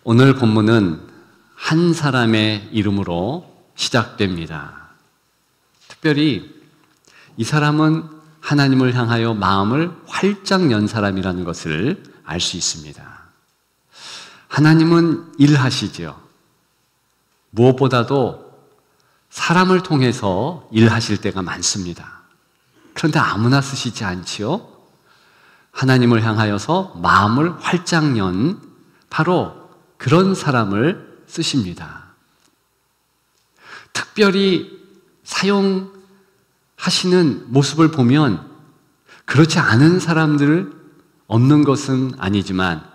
오늘 본문은 한 사람의 이름으로 시작됩니다. 특별히 이 사람은 하나님을 향하여 마음을 활짝 연 사람이라는 것을 알 수 있습니다. 하나님은 일하시죠. 무엇보다도 사람을 통해서 일하실 때가 많습니다. 그런데 아무나 쓰시지 않지요. 하나님을 향하여서 마음을 활짝 연 바로 그런 사람을 쓰십니다. 특별히 사용하시는 모습을 보면 그렇지 않은 사람들 없는 것은 아니지만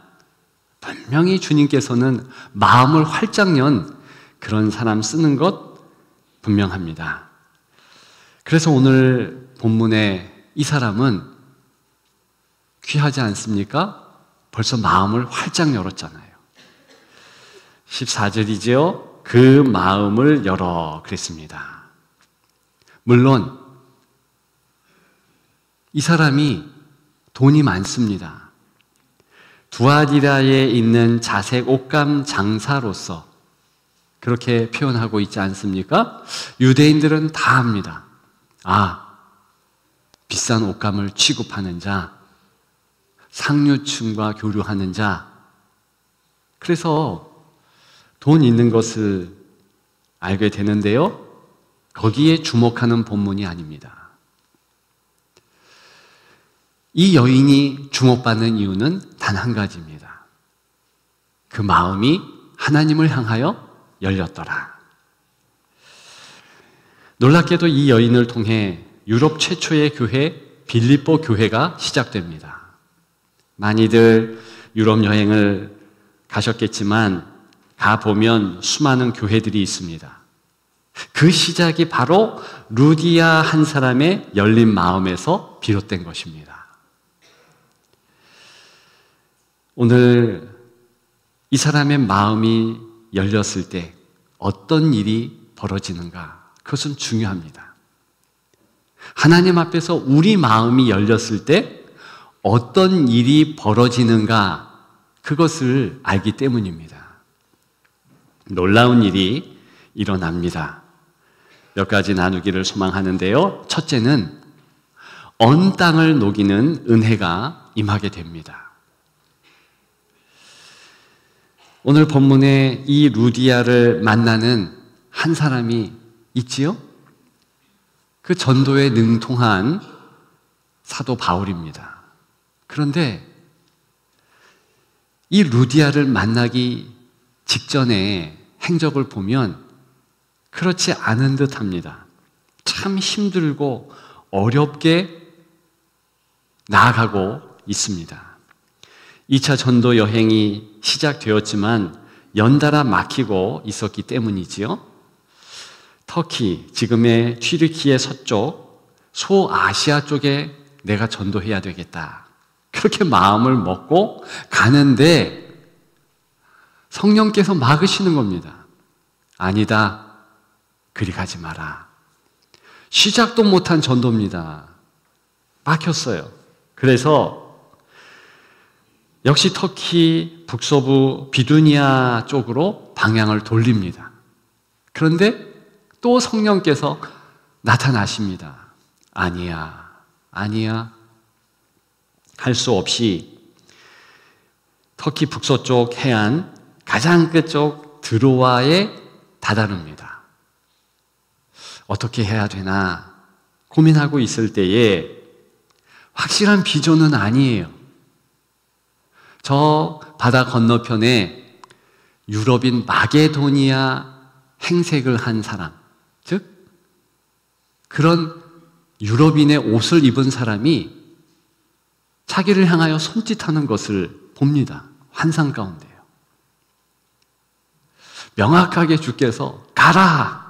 분명히 주님께서는 마음을 활짝 연 그런 사람 쓰는 것 분명합니다. 그래서 오늘 본문에 이 사람은 귀하지 않습니까? 벌써 마음을 활짝 열었잖아요. 14절이죠. 그 마음을 열어 그랬습니다. 물론 이 사람이 돈이 많습니다. 두아디라에 있는 자색 옷감 장사로서 그렇게 표현하고 있지 않습니까? 유대인들은 다 압니다. 비싼 옷감을 취급하는 자, 상류층과 교류하는 자. 그래서 돈 있는 것을 알게 되는데요. 거기에 주목하는 본문이 아닙니다. 이 여인이 주목받는 이유는 단 한 가지입니다. 그 마음이 하나님을 향하여 열렸더라. 놀랍게도 이 여인을 통해 유럽 최초의 교회 빌립보 교회가 시작됩니다. 많이들 유럽 여행을 가셨겠지만 가보면 수많은 교회들이 있습니다. 그 시작이 바로 루디아 한 사람의 열린 마음에서 비롯된 것입니다. 오늘 이 사람의 마음이 열렸을 때 어떤 일이 벌어지는가? 그것은 중요합니다. 하나님 앞에서 우리 마음이 열렸을 때 어떤 일이 벌어지는가? 그것을 알기 때문입니다. 놀라운 일이 일어납니다. 몇 가지 나누기를 소망하는데요. 첫째는 언 땅을 녹이는 은혜가 임하게 됩니다. 오늘 본문에 이 루디아를 만나는 한 사람이 있지요? 그 전도에 능통한 사도 바울입니다. 그런데 이 루디아를 만나기 직전에 행적을 보면 그렇지 않은 듯 합니다. 참 힘들고 어렵게 나아가고 있습니다. 2차 전도 여행이 시작되었지만 연달아 막히고 있었기 때문이지요. 터키, 지금의 튀르키예 서쪽, 소아시아 쪽에 내가 전도해야 되겠다. 그렇게 마음을 먹고 가는데 성령께서 막으시는 겁니다. 아니다. 그리 가지 마라. 시작도 못한 전도입니다. 막혔어요. 그래서 역시 터키 북서부 비두니아 쪽으로 방향을 돌립니다. 그런데 또 성령께서 나타나십니다. 아니야. 할 수 없이 터키 북서쪽 해안 가장 끝쪽 드로아에 다다릅니다. 어떻게 해야 되나 고민하고 있을 때에 확실한 비전은 아니에요. 저 바다 건너편에 유럽인 마게도니아 행색을 한 사람, 즉 그런 유럽인의 옷을 입은 사람이 자기를 향하여 손짓하는 것을 봅니다. 환상 가운데요. 명확하게 주께서 가라!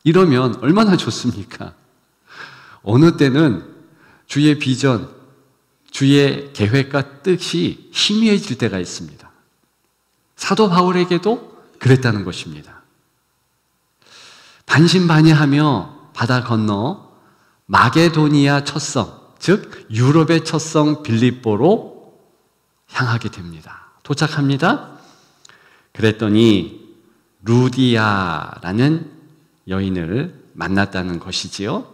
이러면 얼마나 좋습니까? 어느 때는 주의 비전, 주의 계획과 뜻이 희미해질 때가 있습니다. 사도 바울에게도 그랬다는 것입니다. 반신반의하며 바다 건너 마게도니아 첫성, 즉 유럽의 첫성 빌립보로 향하게 됩니다. 도착합니다. 그랬더니 루디아라는 여인을 만났다는 것이지요.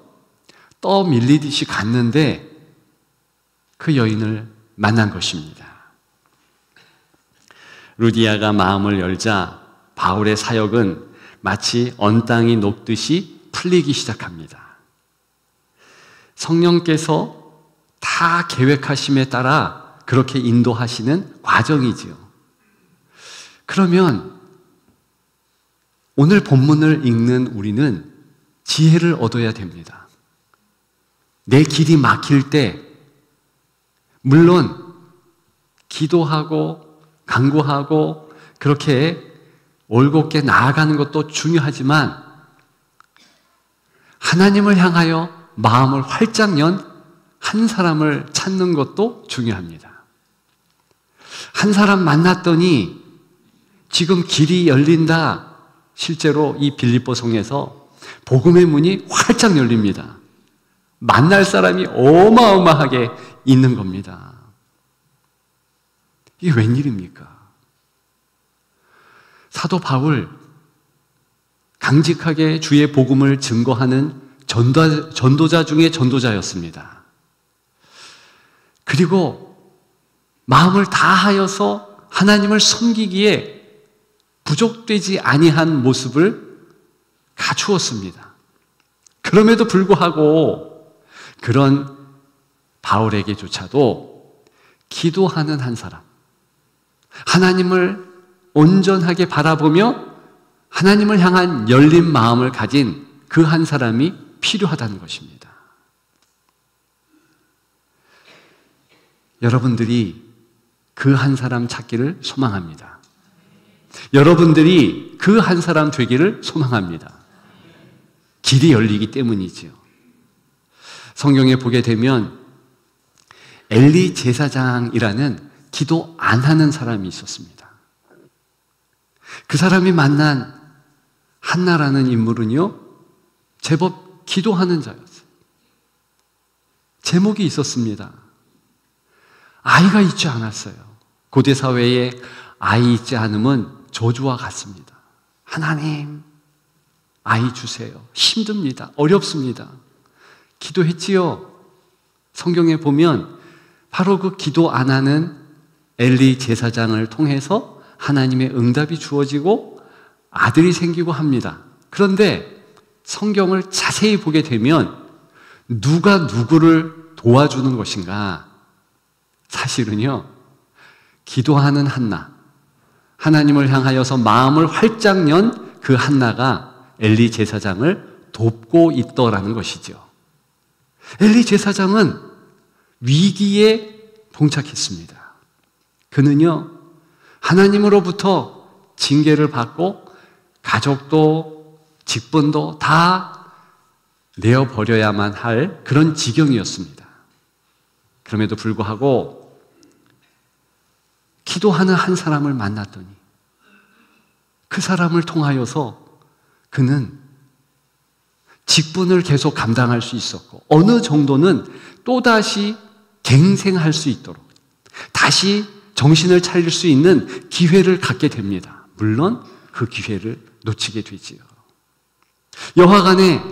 떠밀리듯이 갔는데 그 여인을 만난 것입니다. 루디아가 마음을 열자 바울의 사역은 마치 언 땅이 녹듯이 풀리기 시작합니다. 성령께서 다 계획하심에 따라 그렇게 인도하시는 과정이지요. 그러면 오늘 본문을 읽는 우리는 지혜를 얻어야 됩니다. 내 길이 막힐 때 물론 기도하고 간구하고 그렇게 올곧게 나아가는 것도 중요하지만 하나님을 향하여 마음을 활짝 연 한 사람을 찾는 것도 중요합니다. 한 사람 만났더니 지금 길이 열린다. 실제로 이 빌립보 성에서 복음의 문이 활짝 열립니다. 만날 사람이 어마어마하게 있는 겁니다. 이게 웬일입니까? 사도 바울, 강직하게 주의 복음을 증거하는 전도자 중에 전도자였습니다. 그리고 마음을 다하여서 하나님을 섬기기에 부족되지 아니한 모습을 갖추었습니다. 그럼에도 불구하고 그런 바울에게조차도 기도하는 한 사람, 하나님을 온전하게 바라보며 하나님을 향한 열린 마음을 가진 그 한 사람이 필요하다는 것입니다. 여러분들이 그 한 사람 찾기를 소망합니다. 여러분들이 그 한 사람 되기를 소망합니다. 길이 열리기 때문이지요. 성경에 보게 되면 엘리 제사장이라는 기도 안 하는 사람이 있었습니다. 그 사람이 만난 한나라는 인물은요, 제법 기도하는 자였어요. 제목이 있었습니다. 아이가 있지 않았어요. 고대 사회에 아이 있지 않으면 저주와 같습니다. 하나님, 아이 주세요. 힘듭니다. 어렵습니다. 기도했지요. 성경에 보면 바로 그 기도 안 하는 엘리 제사장을 통해서 하나님의 응답이 주어지고 아들이 생기고 합니다. 그런데 성경을 자세히 보게 되면 누가 누구를 도와주는 것인가? 사실은요, 기도하는 한나, 하나님을 향하여서 마음을 활짝 연 그 한나가 엘리 제사장을 돕고 있더라는 것이죠. 엘리 제사장은 위기에 봉착했습니다. 그는요, 하나님으로부터 징계를 받고 가족도 직분도 다 내어버려야만 할 그런 지경이었습니다. 그럼에도 불구하고 기도하는 한 사람을 만났더니 그 사람을 통하여서 그는 직분을 계속 감당할 수 있었고 어느 정도는 또다시 갱생할 수 있도록 다시 정신을 차릴 수 있는 기회를 갖게 됩니다. 물론 그 기회를 놓치게 되지요. 여하간에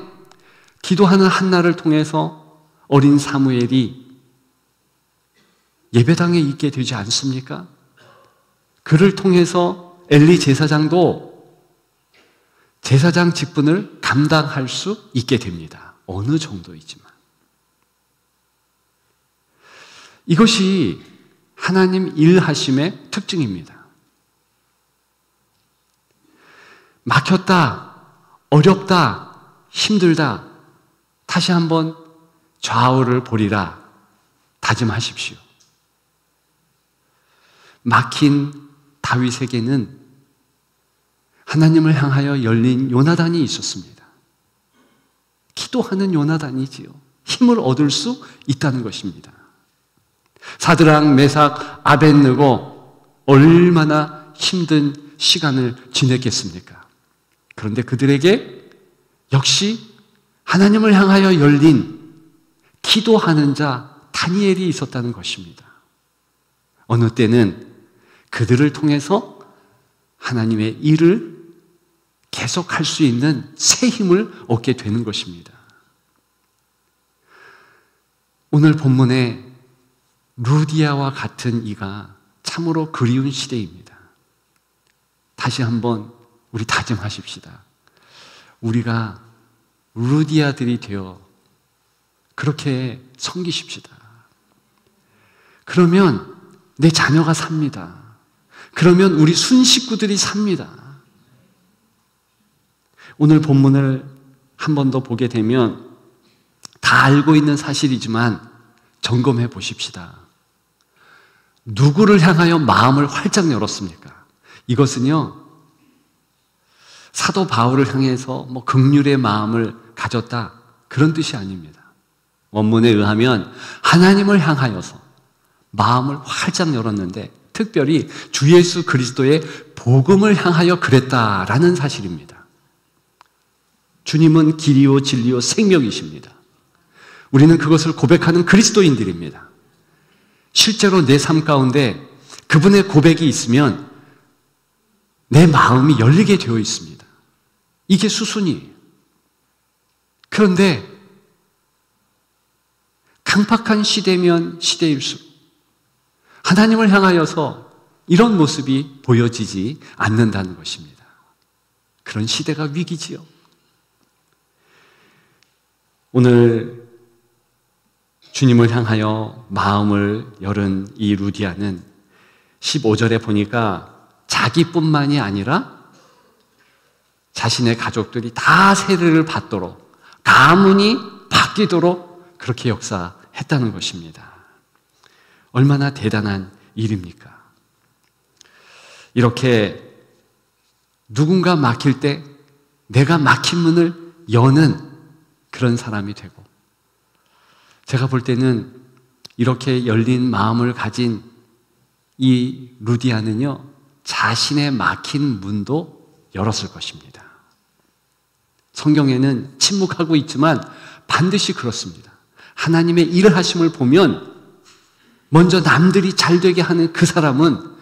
기도하는 한나를 통해서 어린 사무엘이 예배당에 있게 되지 않습니까? 그를 통해서 엘리 제사장도 제사장 직분을 감당할 수 있게 됩니다. 어느 정도이지만. 이것이 하나님 일하심의 특징입니다. 막혔다, 어렵다, 힘들다, 다시 한번 좌우를 보리라 다짐하십시오. 막힌 다윗에게는 하나님을 향하여 열린 요나단이 있었습니다. 기도하는 요나단이지요. 힘을 얻을 수 있다는 것입니다. 사드락, 메삭, 아벳느고 얼마나 힘든 시간을 지냈겠습니까? 그런데 그들에게 역시 하나님을 향하여 열린 기도하는 자 다니엘이 있었다는 것입니다. 어느 때는 그들을 통해서 하나님의 일을 계속할 수 있는 새 힘을 얻게 되는 것입니다. 오늘 본문에 루디아와 같은 이가 참으로 그리운 시대입니다. 다시 한번 우리 다짐하십시다. 우리가 루디아들이 되어 그렇게 섬기십시다. 그러면 내 자녀가 삽니다. 그러면 우리 순식구들이 삽니다. 오늘 본문을 한 번 더 보게 되면 다 알고 있는 사실이지만 점검해 보십시다. 누구를 향하여 마음을 활짝 열었습니까? 이것은요, 사도 바울을 향해서 긍휼의 마음을 가졌다, 그런 뜻이 아닙니다. 원문에 의하면 하나님을 향하여서 마음을 활짝 열었는데 특별히 주 예수 그리스도의 복음을 향하여 그랬다라는 사실입니다. 주님은 길이요 진리요 생명이십니다. 우리는 그것을 고백하는 그리스도인들입니다. 실제로 내 삶 가운데 그분의 고백이 있으면 내 마음이 열리게 되어 있습니다. 이게 수순이에요. 그런데 강팍한 시대면 시대일수록 하나님을 향하여서 이런 모습이 보여지지 않는다는 것입니다. 그런 시대가 위기지요. 오늘 주님을 향하여 마음을 열은 이 루디아는 15절에 보니까 자기뿐만이 아니라 자신의 가족들이 다 세례를 받도록, 가문이 바뀌도록 그렇게 역사했다는 것입니다. 얼마나 대단한 일입니까? 이렇게 누군가 막힐 때 내가 막힌 문을 여는 그런 사람이 되고, 제가 볼 때는 이렇게 열린 마음을 가진 이 루디아는요, 자신의 막힌 문도 열었을 것입니다. 성경에는 침묵하고 있지만 반드시 그렇습니다. 하나님의 일을 하심을 보면 먼저 남들이 잘 되게 하는 그 사람은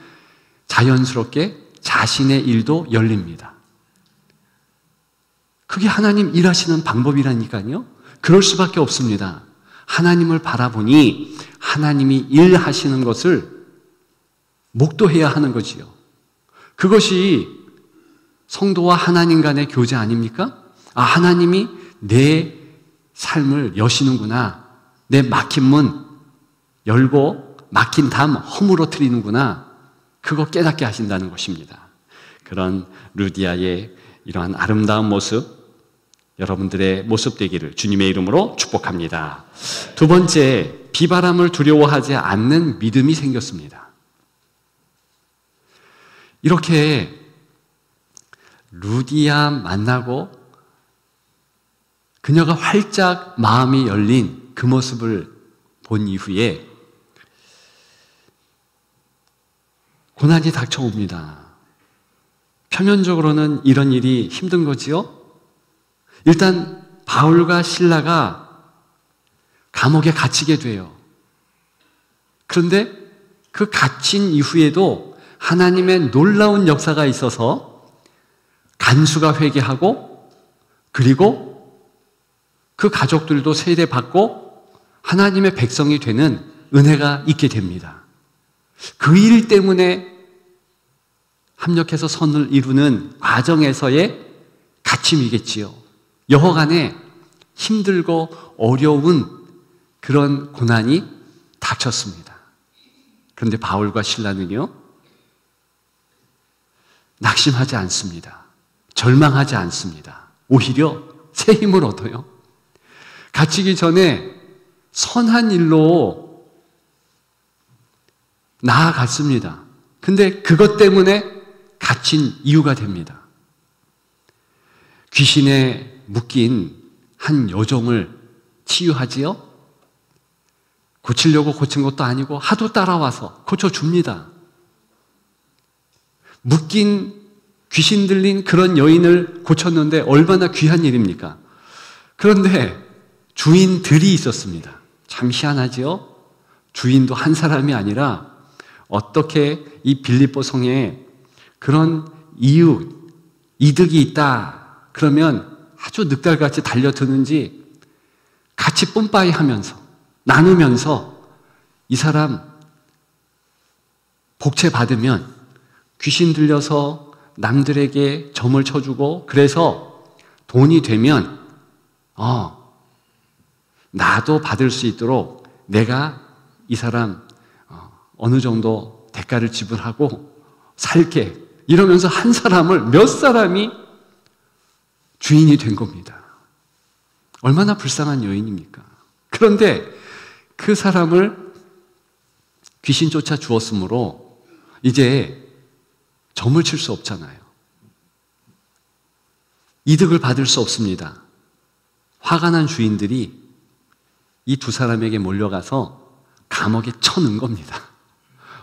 자연스럽게 자신의 일도 열립니다. 그게 하나님 일하시는 방법이라니까요. 그럴 수밖에 없습니다. 하나님을 바라보니 하나님이 일하시는 것을 목도해야 하는 거지요. 그것이 성도와 하나님 간의 교제 아닙니까? 아, 하나님이 내 삶을 여시는구나. 내 막힌 문 열고 막힌 담 허물어뜨리는구나. 그거 깨닫게 하신다는 것입니다. 그런 루디아의 이러한 아름다운 모습, 여러분들의 모습 되기를 주님의 이름으로 축복합니다. 두 번째, 비바람을 두려워하지 않는 믿음이 생겼습니다. 이렇게 루디아 만나고 그녀가 활짝 마음이 열린 그 모습을 본 이후에 고난이 닥쳐옵니다. 표면적으로는 이런 일이 힘든 거지요? 일단 바울과 실라가 감옥에 갇히게 돼요. 그런데 그 갇힌 이후에도 하나님의 놀라운 역사가 있어서 간수가 회개하고, 그리고 그 가족들도 세례받고 하나님의 백성이 되는 은혜가 있게 됩니다. 그 일 때문에 합력해서 선을 이루는 과정에서의 갇힘이겠지요. 여하간에 힘들고 어려운 그런 고난이 닥쳤습니다. 그런데 바울과 실라는요, 낙심하지 않습니다. 절망하지 않습니다. 오히려 새 힘을 얻어요. 갇히기 전에 선한 일로 나아갔습니다. 근데 그것 때문에 갇힌 이유가 됩니다. 귀신에 묶인 한 여종을 치유하지요? 고치려고 고친 것도 아니고 하도 따라와서 고쳐줍니다. 묶인 귀신 들린 그런 여인을 고쳤는데 얼마나 귀한 일입니까? 그런데 주인들이 있었습니다. 참 희한하지요? 주인도 한 사람이 아니라 어떻게 이 빌립보 성에 그런 이웃, 이득이 있다 그러면 아주 늑달같이 달려드는지 같이 뿜빠이 하면서 나누면서 이 사람 복채 받으면 귀신 들려서 남들에게 점을 쳐주고 그래서 돈이 되면 나도 받을 수 있도록 내가 이 사람 어느 정도 대가를 지불하고 살게 이러면서 한 사람을 몇 사람이 주인이 된 겁니다. 얼마나 불쌍한 여인입니까? 그런데 그 사람을 귀신 쫓아 주었으므로 이제 점을 칠 수 없잖아요. 이득을 받을 수 없습니다. 화가 난 주인들이 이 두 사람에게 몰려가서 감옥에 쳐넣은 겁니다.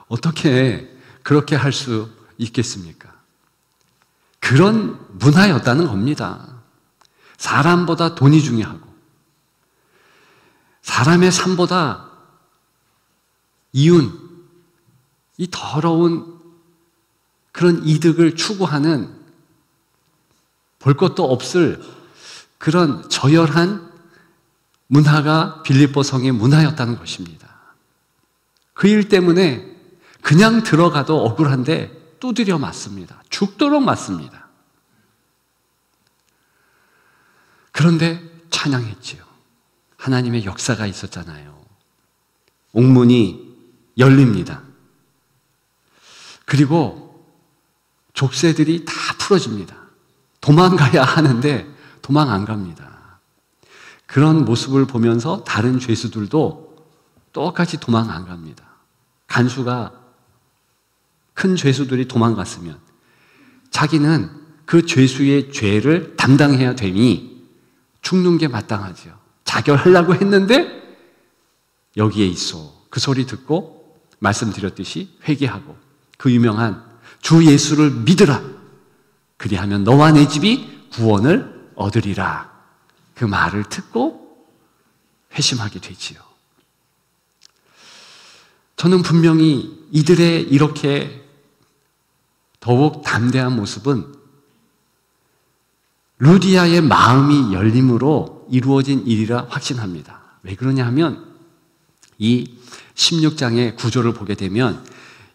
어떻게 그렇게 할 수 있겠습니까? 그런 문화였다는 겁니다. 사람보다 돈이 중요하고 사람의 삶보다 이윤, 이 더러운 그런 이득을 추구하는 볼 것도 없을 그런 저열한 문화가 빌립보 성의 문화였다는 것입니다. 그 일 때문에 그냥 들어가도 억울한데 두드려 맞습니다. 죽도록 맞습니다. 그런데 찬양했지요. 하나님의 역사가 있었잖아요. 옥문이 열립니다. 그리고 족쇄들이 다 풀어집니다. 도망가야 하는데 도망 안 갑니다. 그런 모습을 보면서 다른 죄수들도 똑같이 도망 안 갑니다. 간수가 큰 죄수들이 도망갔으면 자기는 그 죄수의 죄를 담당해야 되니 죽는 게 마땅하죠. 자결하려고 했는데 여기에 있어. 그 소리 듣고 말씀드렸듯이 회개하고 그 유명한 주 예수를 믿으라. 그리하면 너와 내 집이 구원을 얻으리라. 그 말을 듣고 회심하게 되지요. 저는 분명히 이들의 이렇게 더욱 담대한 모습은 루디아의 마음이 열림으로 이루어진 일이라 확신합니다. 왜 그러냐 하면 이 16장의 구조를 보게 되면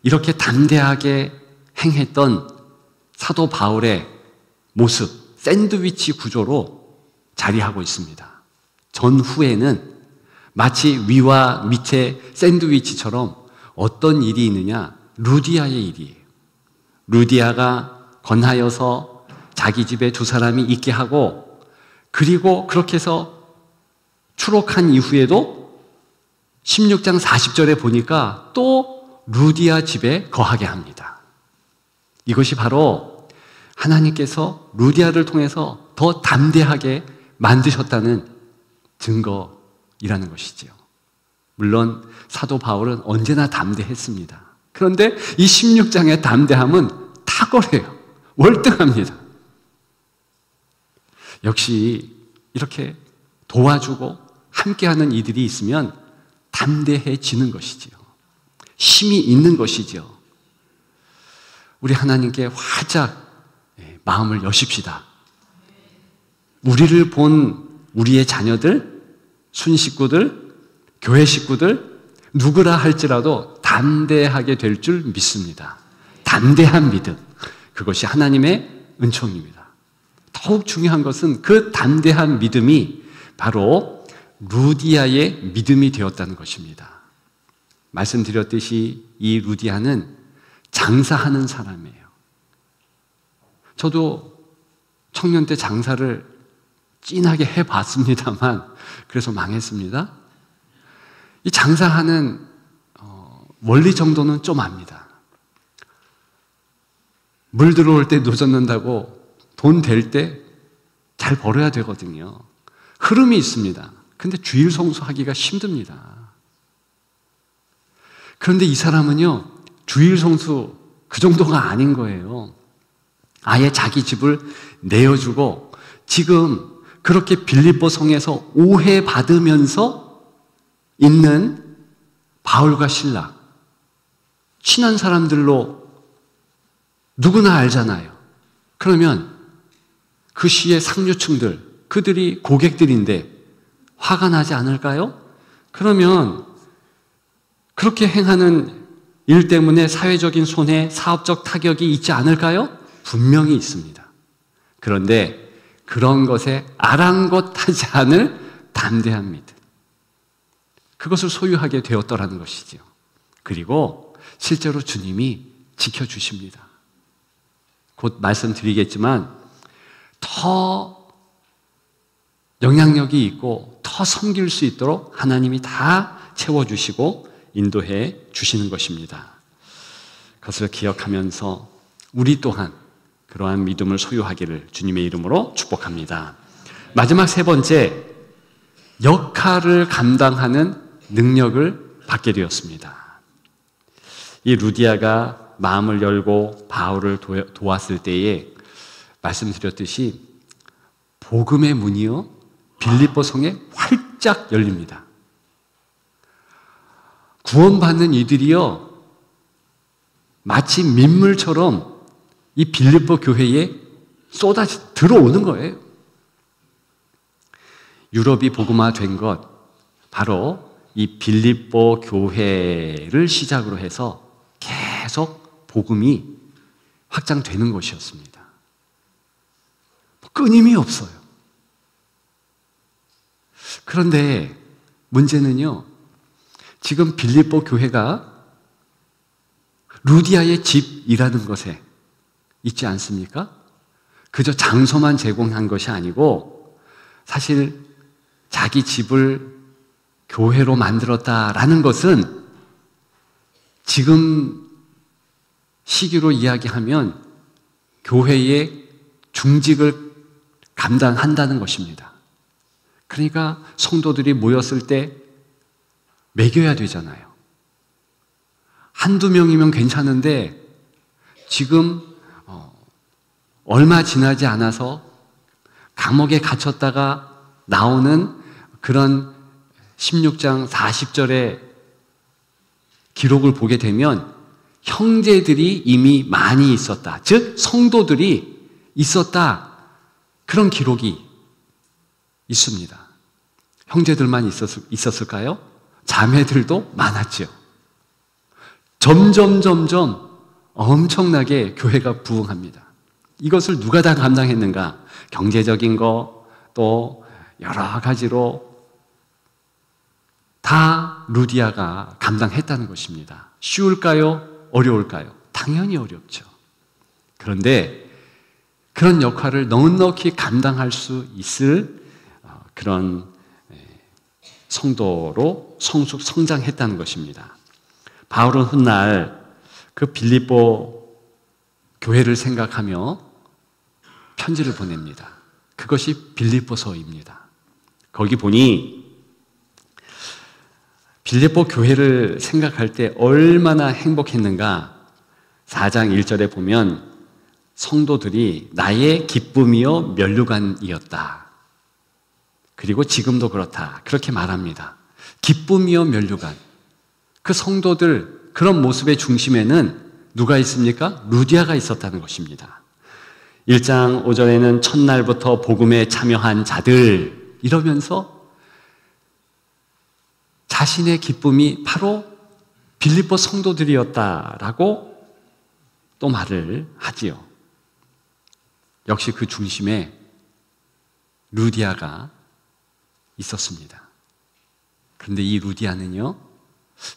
이렇게 담대하게 행했던 사도 바울의 모습, 샌드위치 구조로 자리하고 있습니다. 전후에는 마치 위와 밑의 샌드위치처럼 어떤 일이 있느냐? 루디아의 일이에요. 루디아가 권하여서 자기 집에 두 사람이 있게 하고 그리고 그렇게 해서 추록한 이후에도 16장 40절에 보니까 또 루디아 집에 거하게 합니다. 이것이 바로 하나님께서 루디아를 통해서 더 담대하게 만드셨다는 증거이라는 것이지요. 물론 사도 바울은 언제나 담대했습니다. 그런데 이 16장의 담대함은 탁월해요. 월등합니다. 역시 이렇게 도와주고 함께하는 이들이 있으면 담대해지는 것이지요. 힘이 있는 것이지요. 우리 하나님께 활짝 마음을 여십시다. 우리를 본 우리의 자녀들, 순식구들, 교회 식구들 누구라 할지라도 담대하게 될 줄 믿습니다. 담대한 믿음, 그것이 하나님의 은총입니다. 더욱 중요한 것은 그 담대한 믿음이 바로 루디아의 믿음이 되었다는 것입니다. 말씀드렸듯이 이 루디아는 장사하는 사람이에요. 저도 청년 때 장사를 찐하게 해봤습니다만 그래서 망했습니다. 이 장사하는 원리 정도는 좀 압니다. 물 들어올 때 놓젓는다고 돈 될 때 잘 벌어야 되거든요. 흐름이 있습니다. 근데 주일 성수하기가 힘듭니다. 그런데 이 사람은요, 주일 성수 그 정도가 아닌 거예요. 아예 자기 집을 내어주고 지금 그렇게 빌립보 성에서 오해받으면서 있는 바울과 실라, 친한 사람들로 누구나 알잖아요. 그러면 그 시의 상류층들, 그들이 고객들인데 화가 나지 않을까요? 그러면 그렇게 행하는 일 때문에 사회적인 손해, 사업적 타격이 있지 않을까요? 분명히 있습니다. 그런데 그런 것에 아랑곳하지 않을 담대한 믿음, 그것을 소유하게 되었더라는 것이지요. 그리고 실제로 주님이 지켜주십니다. 곧 말씀드리겠지만 더 영향력이 있고 더 섬길 수 있도록 하나님이 다 채워주시고 인도해 주시는 것입니다. 그것을 기억하면서 우리 또한 그러한 믿음을 소유하기를 주님의 이름으로 축복합니다. 마지막 세 번째, 역할을 감당하는 능력을 받게 되었습니다. 이 루디아가 마음을 열고 바울을 도왔을 때에 말씀드렸듯이 복음의 문이요 빌립보 성에 활짝 열립니다. 구원받는 이들이요 마치 민물처럼 이 빌립보 교회에 쏟아져 들어오는 거예요. 유럽이 복음화된 것, 바로 이 빌립보 교회를 시작으로 해서 계속 복음이 확장되는 것이었습니다. 끊임이 없어요. 그런데 문제는요, 지금 빌립보 교회가 루디아의 집이라는 것에 있지 않습니까? 그저 장소만 제공한 것이 아니고 사실 자기 집을 교회로 만들었다라는 것은 지금 시기로 이야기하면 교회의 중직을 감당한다는 것입니다. 그러니까 성도들이 모였을 때 먹여야 되잖아요. 한두 명이면 괜찮은데 지금 얼마 지나지 않아서 감옥에 갇혔다가 나오는 그런 16장 40절의 기록을 보게 되면 형제들이 이미 많이 있었다. 즉 성도들이 있었다. 그런 기록이 있습니다. 형제들만 있었을까요? 자매들도 많았죠. 점점 엄청나게 교회가 부흥합니다. 이것을 누가 다 감당했는가? 경제적인 거, 또 여러 가지로 다 루디아가 감당했다는 것입니다. 쉬울까요? 어려울까요? 당연히 어렵죠. 그런데 그런 역할을 넉넉히 감당할 수 있을 그런 성도로 성장했다는 것입니다. 바울은 훗날 그 빌립보 교회를 생각하며 편지를 보냅니다. 그것이 빌립보서입니다. 거기 보니 빌립보 교회를 생각할 때 얼마나 행복했는가. 4장 1절에 보면 성도들이 나의 기쁨이요 면류관이었다. 그리고 지금도 그렇다. 그렇게 말합니다. 기쁨이요 면류관. 그 성도들, 그런 모습의 중심에는 누가 있습니까? 루디아가 있었다는 것입니다. 1장 5절에는 첫날부터 복음에 참여한 자들 이러면서 자신의 기쁨이 바로 빌립보 성도들이었다라고 또 말을 하지요. 역시 그 중심에 루디아가 있었습니다. 그런데 이 루디아는요,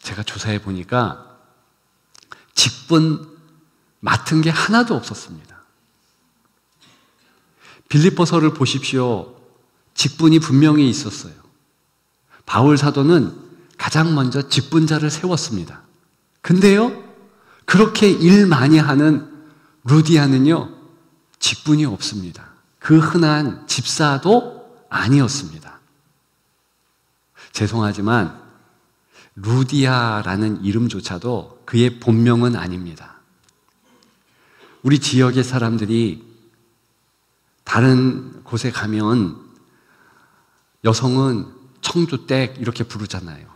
제가 조사해 보니까 직분 맡은 게 하나도 없었습니다. 빌립보서를 보십시오. 직분이 분명히 있었어요. 바울 사도는 가장 먼저 직분자를 세웠습니다. 근데요, 그렇게 일 많이 하는 루디아는요, 직분이 없습니다. 그 흔한 집사도 아니었습니다. 죄송하지만 루디아라는 이름조차도 그의 본명은 아닙니다. 우리 지역의 사람들이 다른 곳에 가면 여성은 청주댁 이렇게 부르잖아요.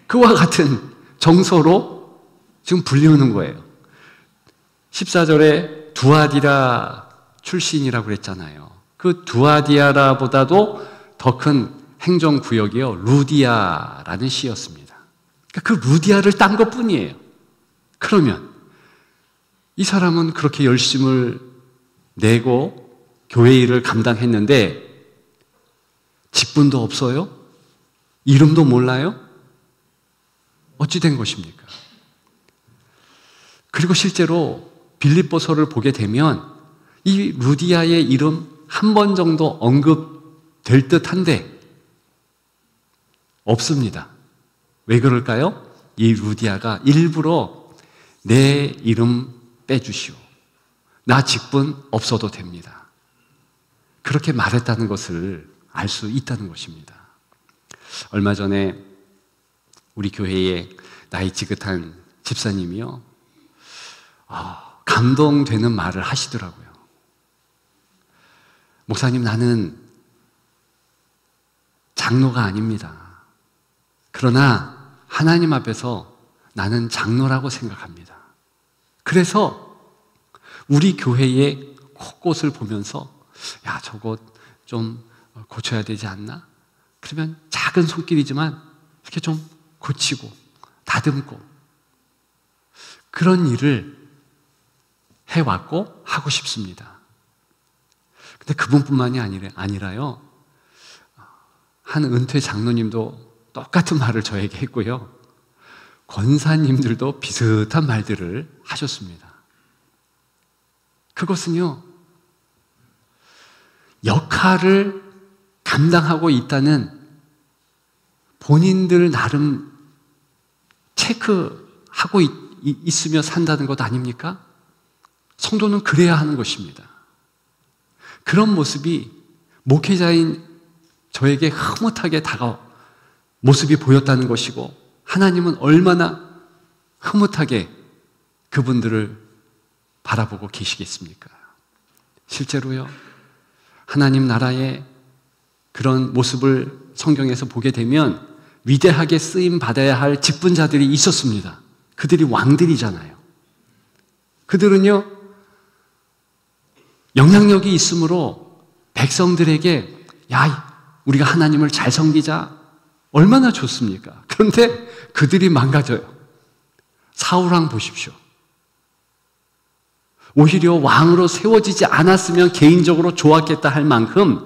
그와 같은 정서로 지금 불리우는 거예요. 14절에 두아디라 출신이라고 그랬잖아요. 그 두아디아라보다도 더 큰 행정구역이요, 루디아라는 시였습니다. 그러니까 그 루디아를 딴 것뿐이에요. 그러면 이 사람은 그렇게 열심을 내고 교회 일을 감당했는데 직분도 없어요? 이름도 몰라요? 어찌 된 것입니까? 그리고 실제로 빌립보서를 보게 되면 이 루디아의 이름 한 번 정도 언급될 듯한데 없습니다. 왜 그럴까요? 이 루디아가 일부러 내 이름 빼주시오. 나 직분 없어도 됩니다. 그렇게 말했다는 것을 알 수 있다는 것입니다. 얼마 전에 우리 교회에 나이 지긋한 집사님이요, 감동되는 말을 하시더라고요. 목사님, 나는 장로가 아닙니다. 그러나 하나님 앞에서 나는 장로라고 생각합니다. 그래서 우리 교회의 곳곳을 보면서 야, 저것 좀 고쳐야 되지 않나? 그러면 작은 손길이지만 이렇게 좀 고치고 다듬고 그런 일을 해왔고 하고 싶습니다. 근데 그분뿐만이 아니라요, 한 은퇴 장로님도 똑같은 말을 저에게 했고요, 권사님들도 비슷한 말들을 하셨습니다. 그것은요, 역할을 감당하고 있다는 본인들 나름 체크하고 있으며 산다는 것 아닙니까? 성도는 그래야 하는 것입니다. 그런 모습이 목회자인 저에게 흐뭇하게 모습이 보였다는 것이고, 하나님은 얼마나 흐뭇하게 그분들을 바라보고 계시겠습니까? 실제로요, 하나님 나라의 그런 모습을 성경에서 보게 되면 위대하게 쓰임 받아야 할 직분자들이 있었습니다. 그들이 왕들이잖아요. 그들은요, 영향력이 있으므로 백성들에게 야, 우리가 하나님을 잘 섬기자, 얼마나 좋습니까? 그런데 그들이 망가져요. 사울왕 보십시오. 오히려 왕으로 세워지지 않았으면 개인적으로 좋았겠다 할 만큼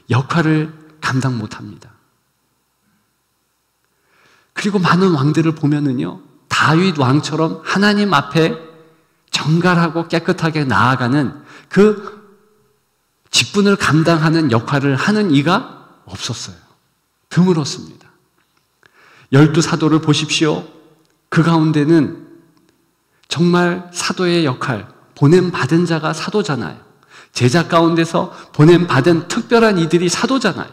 역할을 감당 못합니다. 그리고 많은 왕들을 보면은요, 다윗 왕처럼 하나님 앞에 정갈하고 깨끗하게 나아가는 그 직분을 감당하는 역할을 하는 이가 없었어요. 드물었습니다. 12 사도를 보십시오. 그 가운데는 정말 사도의 역할, 보냄받은 자가 사도잖아요. 제자 가운데서 보냄받은 특별한 이들이 사도잖아요.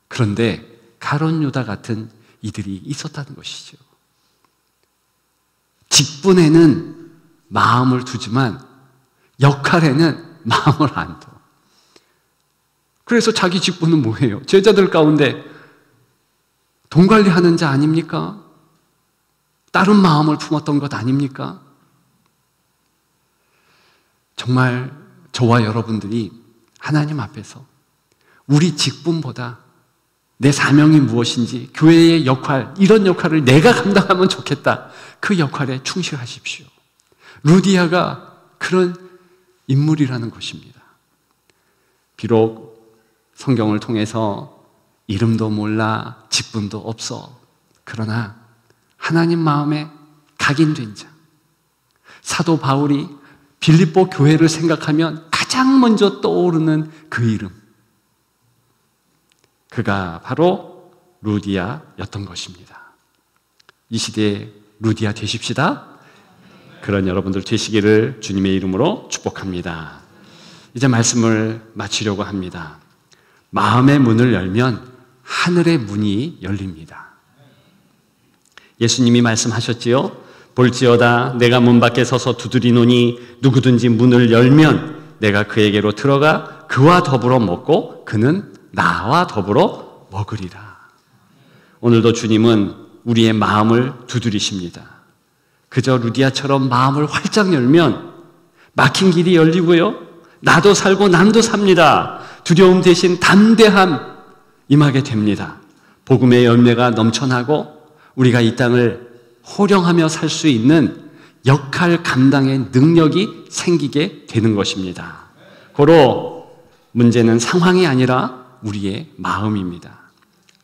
그런데 가룟 유다 같은 이들이 있었다는 것이죠. 직분에는 마음을 두지만 역할에는 마음을 안 둬. 그래서 자기 직분은 뭐예요? 제자들 가운데 돈 관리하는 자 아닙니까? 다른 마음을 품었던 것 아닙니까? 정말 저와 여러분들이 하나님 앞에서 우리 직분보다 내 사명이 무엇인지, 교회의 역할, 이런 역할을 내가 감당하면 좋겠다, 그 역할에 충실하십시오. 루디아가 그런 인물이라는 것입니다. 비록 성경을 통해서 이름도 몰라 직분도 없어, 그러나 하나님 마음에 각인된 자, 사도 바울이 빌립보 교회를 생각하면 가장 먼저 떠오르는 그 이름, 그가 바로 루디아였던 것입니다. 이 시대에 루디아 되십시다. 그런 여러분들 되시기를 주님의 이름으로 축복합니다. 이제 말씀을 마치려고 합니다. 마음의 문을 열면 하늘의 문이 열립니다. 예수님이 말씀하셨지요. 볼지어다 내가 문 밖에 서서 두드리노니 누구든지 문을 열면 내가 그에게로 들어가 그와 더불어 먹고 그는 나와 더불어 먹으리라. 오늘도 주님은 우리의 마음을 두드리십니다. 그저 루디아처럼 마음을 활짝 열면 막힌 길이 열리고요. 나도 살고 남도 삽니다. 두려움 대신 담대함 임하게 됩니다. 복음의 열매가 넘쳐나고 우리가 이 땅을 호령하며 살 수 있는 역할 감당의 능력이 생기게 되는 것입니다. 고로 문제는 상황이 아니라 우리의 마음입니다.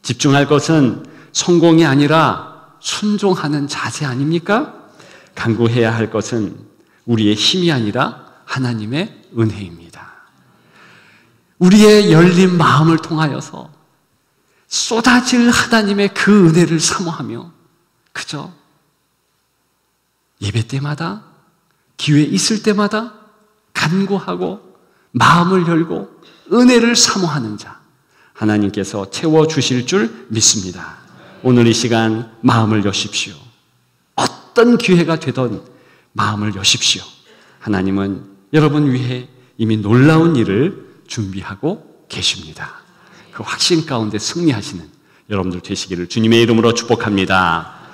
집중할 것은 성공이 아니라 순종하는 자세 아닙니까? 간구해야 할 것은 우리의 힘이 아니라 하나님의 은혜입니다. 우리의 열린 마음을 통하여서 쏟아질 하나님의 그 은혜를 사모하며 그저 예배 때마다 기회 있을 때마다 간구하고 마음을 열고 은혜를 사모하는 자 하나님께서 채워주실 줄 믿습니다. 오늘 이 시간 마음을 여십시오. 어떤 기회가 되던 마음을 여십시오. 하나님은 여러분 위해 이미 놀라운 일을 준비하고 계십니다. 그 확신 가운데 승리하시는 여러분들 되시기를 주님의 이름으로 축복합니다.